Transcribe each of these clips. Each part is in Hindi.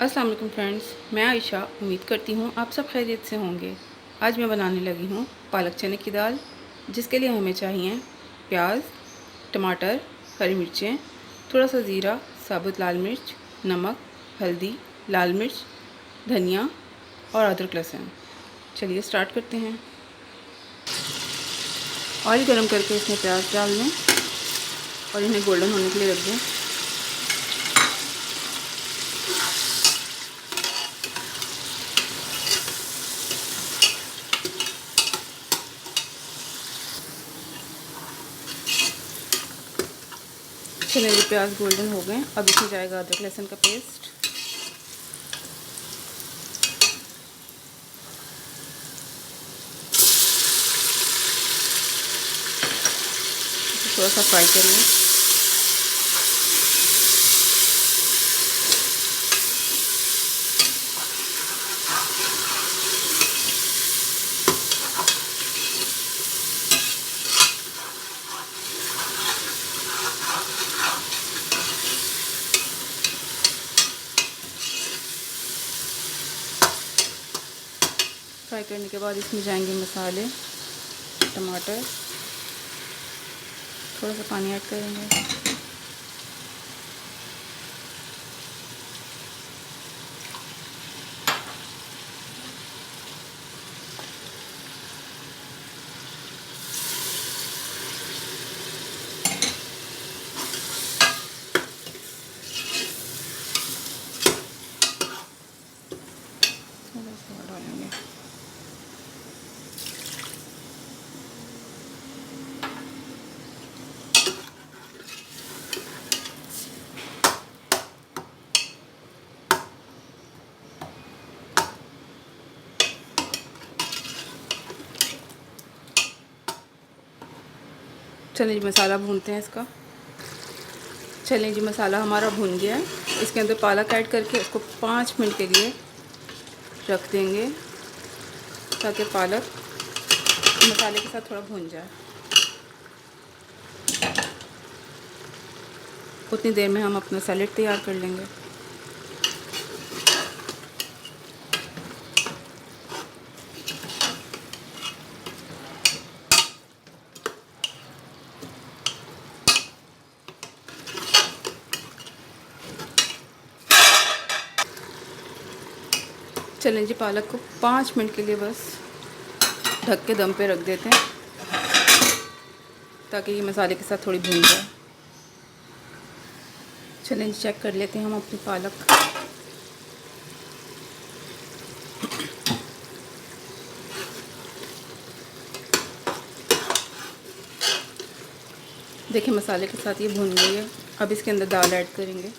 अस्सलाम वालेकुम फ्रेंड्स, मैं आयशा उम्मीद करती हूँ आप सब खैरियत से होंगे। आज मैं बनाने लगी हूँ पालक चने की दाल, जिसके लिए हमें चाहिए प्याज, टमाटर, हरी मिर्चें, थोड़ा सा ज़ीरा, साबुत लाल मिर्च, नमक, हल्दी, लाल मिर्च, धनिया और अदरक लहसुन। चलिए स्टार्ट करते हैं। ऑयल गरम करके इसमें प्याज डाल दें और इन्हें गोल्डन होने के लिए रख दें। चलिए ये प्याज गोल्डन हो गए। अब इसमें जाएगा अदरक लहसुन का पेस्ट, थोड़ा सा फ्राई कर लें। फ्राई करने के बाद इसमें जाएंगे मसाले, टमाटर, थोड़ा सा पानी ऐड करेंगे। थोड़ा सा डालेंगे। चलिए जी मसाला भूनते हैं इसका। चलिए जी मसाला हमारा भून गया है। इसके अंदर पालक ऐड करके इसको 5 मिनट के लिए रख देंगे ताकि पालक मसाले के साथ थोड़ा भून जाए। उतनी देर में हम अपना सैलेड तैयार कर लेंगे। चलें जी पालक को 5 मिनट के लिए बस ढक के दम पे रख देते हैं ताकि ये मसाले के साथ थोड़ी भून जाए। चलें जी चेक कर लेते हैं हम अपनी पालक। देखिए मसाले के साथ ये भून गई है। अब इसके अंदर दाल ऐड करेंगे।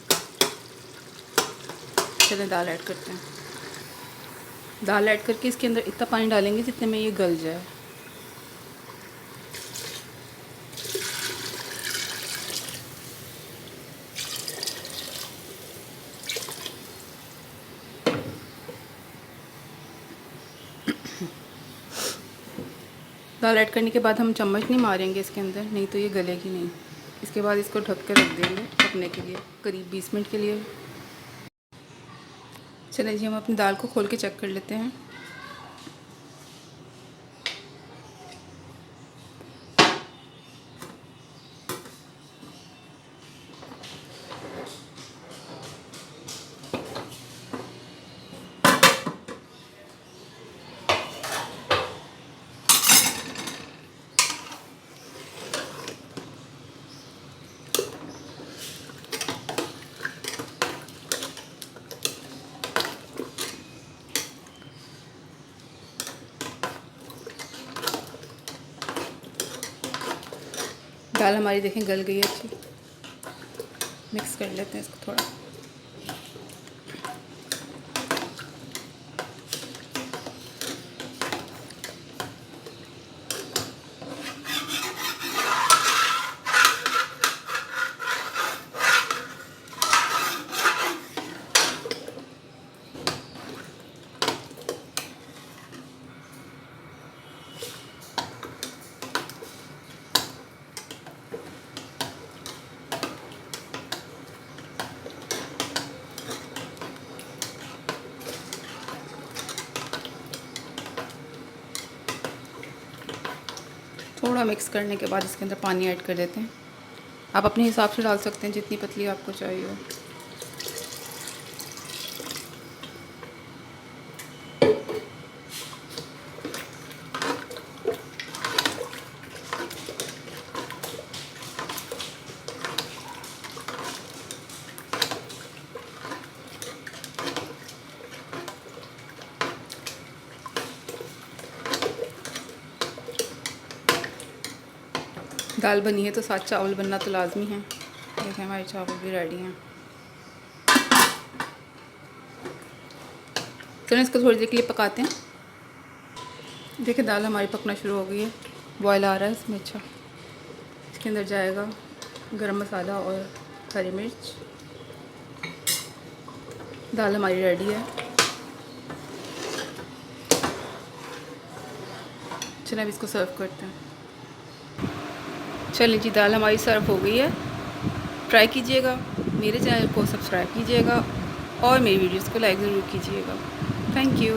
चलें दाल ऐड करते हैं। दाल ऐड करके इसके अंदर इतना पानी डालेंगे जितने में ये गल जाए। दाल ऐड करने के बाद हम चम्मच नहीं मारेंगे इसके अंदर, नहीं तो ये गलेगी नहीं। इसके बाद इसको ढक कर रख देंगे पकने के लिए करीब 20 मिनट के लिए। चलिए जी हम अपनी दाल को खोल के चेक कर लेते हैं। दाल हमारी देखें गल गई है अच्छी। मिक्स कर लेते हैं इसको थोड़ा। थोड़ा मिक्स करने के बाद इसके अंदर पानी ऐड कर देते हैं। आप अपने हिसाब से डाल सकते हैं जितनी पतली आपको चाहिए हो। दाल बनी है तो साथ चावल बनना तो लाजमी है। देखें हमारे चावल भी रेडी हैं। चलो इसको थोड़ी देर के लिए पकाते हैं। देखिए दाल हमारी पकना शुरू हो गई है, बॉयल आ रहा है इसमें। अच्छा, इसके अंदर जाएगा गरम मसाला और हरी मिर्च। दाल हमारी रेडी है। चलिए अब इसको सर्व करते हैं। चलिए जी, दाल हमारी सर्व हो गई है। ट्राई कीजिएगा, मेरे चैनल को सब्सक्राइब कीजिएगा और मेरी वीडियोस को लाइक ज़रूर कीजिएगा। Thank you.